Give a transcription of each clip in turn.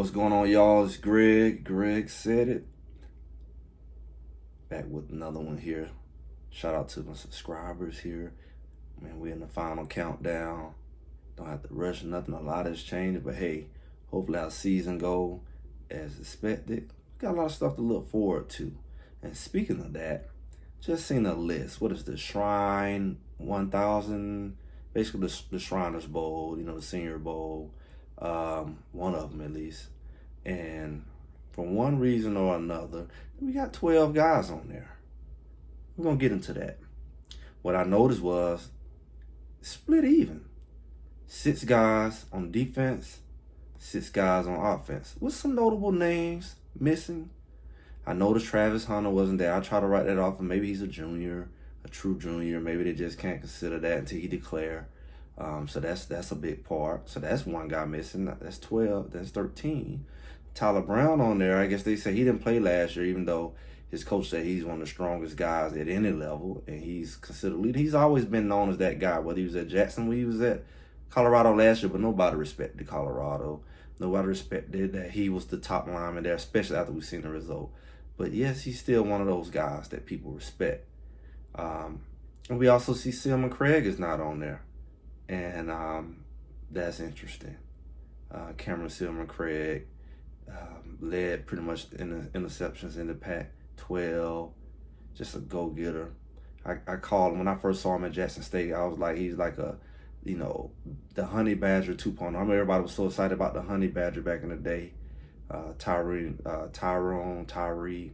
What's going on, y'all? It's Greg. Greg said it. Back with another one here. Shout out to my subscribers here. Man, we're in the final countdown. Don't have to rush nothing. A lot has changed, but hey, hopefully our season go as expected. Got a lot of stuff to look forward to. And speaking of that, just seen a list. What is the Shrine 1000? Basically the Shriners Bowl, the Senior Bowl. One of them at least. And for one reason or another, we got 12 guys on there. We're going to get into that. What I noticed was split even. 6 guys on defense, 6 guys on offense, with some notable names missing. I noticed Travis Hunter wasn't there. I try to write that off, and maybe he's a junior, a true junior. Maybe they just can't consider that until he declare. So that's a big part. So that's one guy missing. That's 12. That's 13. Tyler Brown on there. I guess they say he didn't play last year, even though his coach said he's one of the strongest guys at any level, and he's considered leader. He's always been known as that guy, whether he was at Jackson, where he was at Colorado last year, but nobody respected Colorado. Nobody respected that he was the top lineman there, especially after we've seen the result. But yes, he's still one of those guys that people respect. And we also see Silman Craig is not on there. And that's interesting. Cameron Silman Craig led pretty much in the interceptions in the Pac-12. Just a go-getter. I called him when I first saw him at Jackson State. I was like, he's like the Honey Badger 2.0. I remember everybody was so excited about the Honey Badger back in the day. Tyree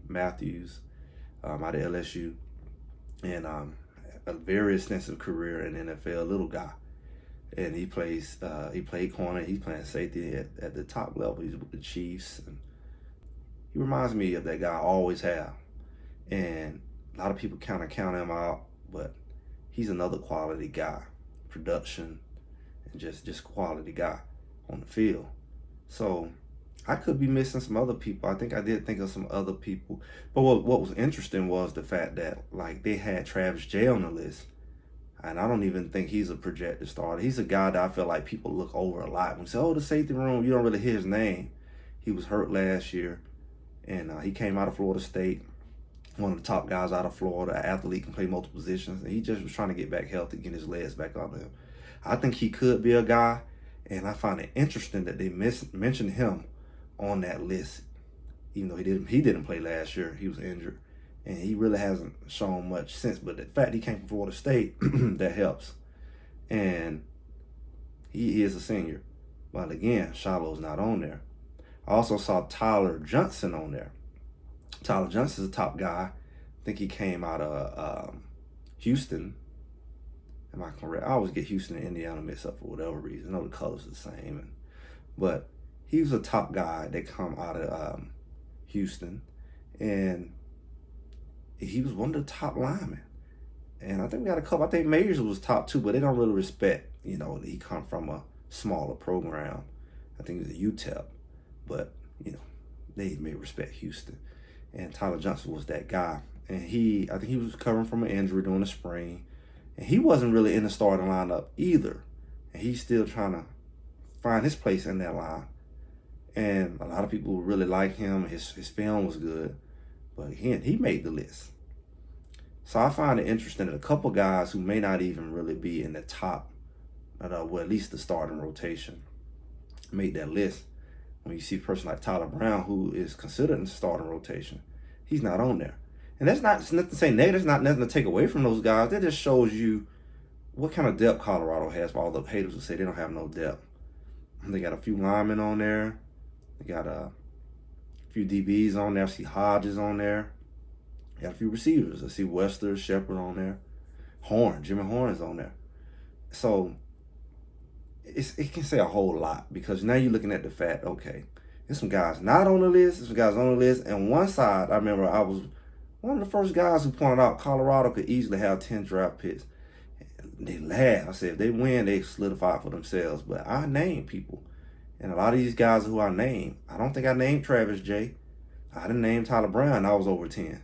Matthews out of LSU. And a very extensive career in the NFL, little guy. And he played corner. He's playing safety at the top level. He's with the Chiefs. And he reminds me of that guy I always have. And a lot of people kind of count him out, but he's another quality guy. Production and just quality guy on the field. So I could be missing some other people. I think I did think of some other people. But what was interesting was the fact that they had Travis J on the list. And I don't even think he's a projected starter. He's a guy that I feel like people look over a lot. When we say, the safety room, you don't really hear his name. He was hurt last year. And he came out of Florida State. One of the top guys out of Florida. An athlete, can play multiple positions. And he just was trying to get back healthy, get his legs back on him. I think he could be a guy. And I find it interesting that they mentioned him on that list. Even though he didn't play last year. He was injured. And he really hasn't shown much since. But the fact he came from Florida State, that helps. And he is a senior. But again, Shiloh's not on there. I also saw Tyler Johnson on there. Tyler Johnson's a top guy. I think he came out of Houston. Am I correct? I always get Houston and Indiana mixed up for whatever reason. I know the colors are the same. But he was a top guy that come out of Houston. And he was one of the top linemen. And I think we got a couple. I think Mayers was top 2, but they don't really respect, that he come from a smaller program. I think it was a UTEP. But, they may respect Houston. And Tyler Johnson was that guy. And I think he was recovering from an injury during the spring. And he wasn't really in the starting lineup either. And he's still trying to find his place in that line. And a lot of people really like him. His film was good. But he made the list. So I find it interesting that a couple guys who may not even really be in the top, well, at least the starting rotation, made that list. When you see a person like Tyler Brown, who is considered in the starting rotation, he's not on there. And it's nothing to say negative. It's not nothing to take away from those guys. That just shows you what kind of depth Colorado has, for all the haters who say they don't have no depth. They got a few linemen on there. They got a few DBs on there. I see Hodges on there. Got a few receivers. I see Wester, Shepard on there. Jimmy Horn is on there. So it can say a whole lot, because now you're looking at the fact, okay, there's some guys not on the list, there's some guys on the list. And one side, I remember I was one of the first guys who pointed out Colorado could easily have 10 draft picks. They laughed. I said, if they win, they solidify for themselves. But I named people. And a lot of these guys who I named, I don't think I named Travis J. I didn't name Tyler Brown. I was over 10.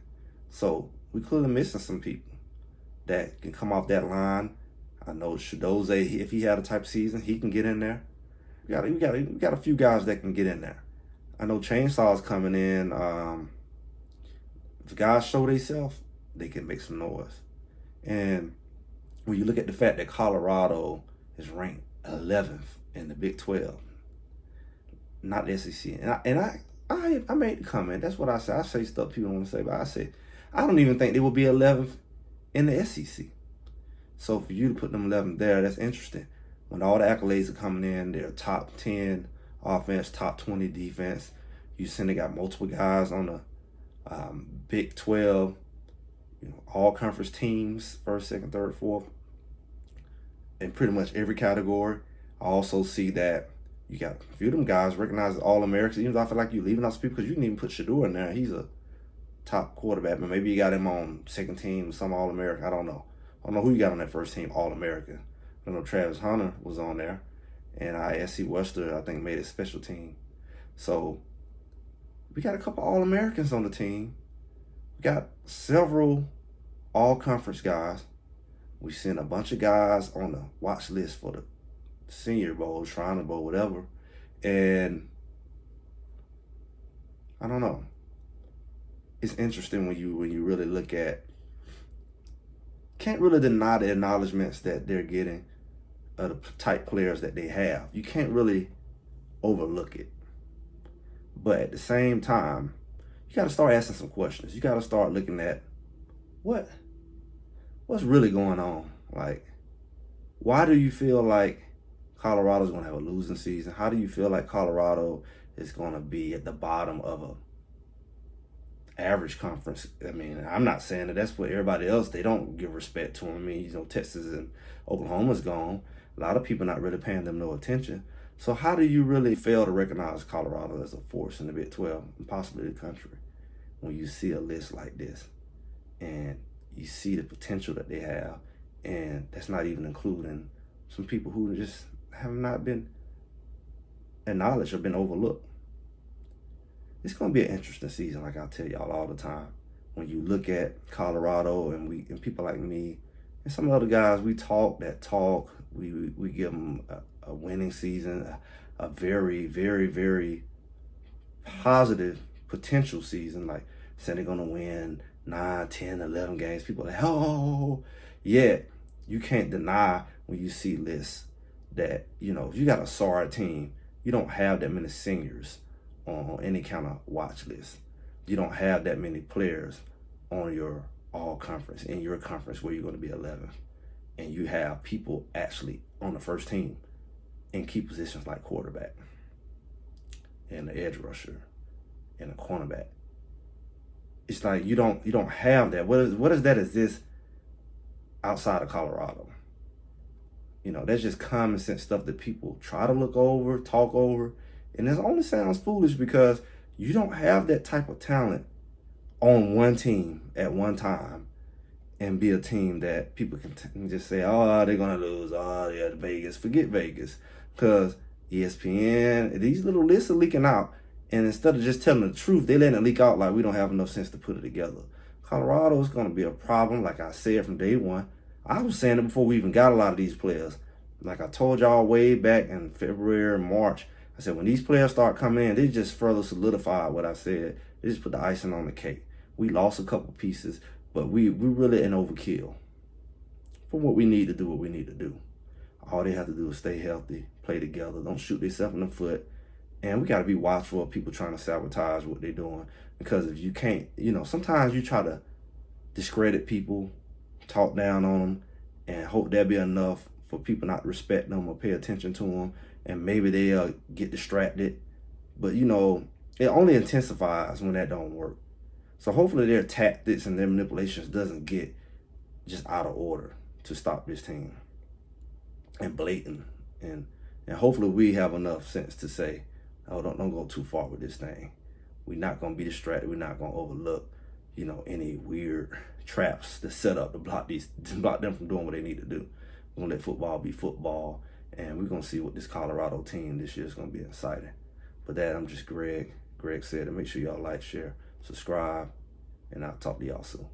So we clearly missing some people that can come off that line. I know Shadoze, if he had a type of season, he can get in there. We got a few guys that can get in there. I know chainsaws coming in. If guys show themselves, they can make some noise. And when you look at the fact that Colorado is ranked 11th in the Big 12, not the SEC, I made the comment. That's what I say. I say stuff people don't want to say, but I say I don't even think they will be 11th in the SEC. So for you to put them 11th there, that's interesting. When all the accolades are coming in, they're top 10 offense, top 20 defense. You see they got multiple guys on the Big 12, all conference teams, first, second, third, fourth, in pretty much every category. I also see that you got a few of them guys recognized as All-Americans, even though I feel like you're leaving out some people because you didn't even put Shador in there. He's a top quarterback, but maybe you got him on second team, some All-American. I don't know. I don't know who you got on that first team All-American. I know Travis Hunter was on there, and SC Wester, I think, made it special team. So we got a couple All-Americans on the team. We got several all-conference guys. We sent a bunch of guys on the watch list for the Senior Bowl, Shriner Bowl, whatever. And I don't know. It's interesting when you really look at, can't really deny the acknowledgments that they're getting of the type players that they have. You can't really overlook it. But at the same time, you got to start asking some questions. You got to start looking at what's really going on. Like, why do you feel like Colorado's going to have a losing season? How do you feel like Colorado is going to be at the bottom of a average conference? I mean, I'm not saying that that's what everybody else, they don't give respect to them. I mean, Texas and Oklahoma's gone. A lot of people not really paying them no attention. So how do you really fail to recognize Colorado as a force in the Big 12 and possibly the country when you see a list like this and you see the potential that they have, and that's not even including some people who just have not been acknowledged or been overlooked? It's going to be an interesting season, like I tell y'all all the time. When you look at Colorado and people like me and some other guys, we talk that talk. We give them a winning season, a very, very, very positive potential season, like saying they're going to win 9, 10, 11 games. People are like, oh, yet you can't deny when you see lists that, if you got a sorry team, you don't have that many seniors on any kind of watch list. You don't have that many players on your all conference, in your conference where you're going to be 11th. And you have people actually on the first team in key positions like quarterback and the edge rusher and a cornerback. It's like you don't have that. What is that exist outside of Colorado? That's just common sense stuff that people try to look over, talk over, and it only sounds foolish because you don't have that type of talent on one team at one time and be a team that people can just say, oh, they're going to lose. Oh, yeah, Vegas. Forget Vegas. Because ESPN, these little lists are leaking out. And instead of just telling the truth, they letting it leak out like we don't have enough sense to put it together. Colorado is going to be a problem, like I said from day one. I was saying it before we even got a lot of these players. Like I told y'all way back in February, March, I said when these players start coming in, they just further solidify what I said. They just put the icing on the cake. We lost a couple pieces, but we really in overkill for what we need to do, what we need to do. All they have to do is stay healthy, play together, don't shoot themselves in the foot. And we got to be watchful of people trying to sabotage what they're doing. Because if you can't, sometimes you try to discredit people, talk down on them, and hope that'll be enough for people not to respect them or pay attention to them. And maybe they'll get distracted. But, it only intensifies when that don't work. So hopefully their tactics and their manipulations doesn't get just out of order to stop this team and blatant. And hopefully we have enough sense to say, oh, don't go too far with this thing. We're not going to be distracted. We're not going to overlook, any weird traps that set up to block them from doing what they need to do. We're going to let football be football, and we're going to see what this Colorado team this year is going to be exciting. But that, I'm just Greg. Greg said it. Make sure y'all like, share, subscribe, and I'll talk to y'all soon.